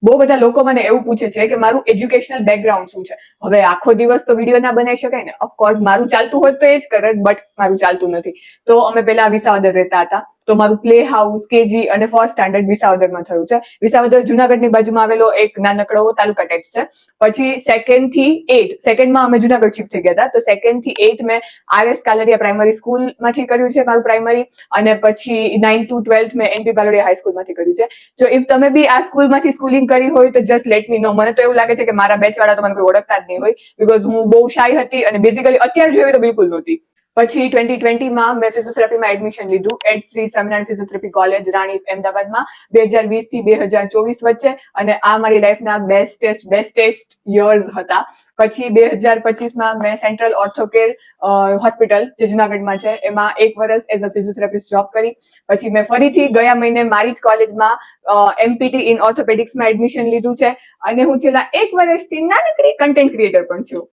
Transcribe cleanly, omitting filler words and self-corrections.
બહુ બધા લોકો મને એવું પૂછે છે કે મારું એજ્યુકેશનલ બેકગ્રાઉન્ડ શું છે. હવે આખો દિવસ તો વિડીયો ના બનાવી શકાય ને. ઓફકોર્સ મારું ચાલતું હોત તો એ જ કરે, બટ મારું ચાલતું નથી. તો અમે પેલા વિસાવદર રહેતા હતા. તો મારું પ્લે હાઉસ, કેજી અને ફર્સ્ટ સ્ટાન્ડર્ડ વિસાવદરમાં થયું છે. વિસાવદર જુનાગઢની બાજુમાં આવેલો એક નાનકડો તાલુકા ટાઈપ છે. પછી 2nd થી 8, સેકન્ડમાં અમે જુનાગઢ શિફ્ટ થઈ ગયા હતા. તો 2nd થી 8 મેં RS કાલરિયા પ્રાઇમરી સ્કૂલમાંથી કર્યું છે મારું પ્રાઇમરી. અને પછી 9 to 12 મેં NP બાલોડિયા હાઈસ્કૂલમાંથી કર્યું છે. જો ઇફ તમે બી આ સ્કૂલમાંથી સ્કૂલિંગ કરી હોય તો જસ્ટ લેટ મી નો. મને તો એવું લાગે છે કે મારા બેચ વાળા તો મને કોઈ ઓળખતા જ નહીં હોય, બીકોઝ હું બહુ શાય હતી અને બેઝિકલી અત્યારે જોયું તો બિલકુલ નહોતી. પછી 2020માં મેં ફિઝિયોથેરાપીમાં એડમિશન લીધું at Shri Swaminarayan physiotherapy college Rani અમદાવાદમાં 2020 થી 2024 વચ્ચે. અને આ મારી લાઈફના બેસ્ટેસ્ટ યર્સ હતા. પછી 2025માં મેં સેન્ટ્રલ ઓર્થોકેર હોસ્પિટલ જે જુનાગઢમાં છે એમાં 1 વર્ષ એઝ અ ફિઝિયોથેરાપિસ્ટ જોબ કરી. પછી મેં ફરીથી ગયા મહિને મારી જ કોલેજમાં MPT ઇન ઓર્થોપેડિક્સમાં એડમિશન લીધું છે. અને હું છેલ્લા 1 વર્ષથી નાનકડી કન્ટેન્ટ ક્રિએટર પણ છું.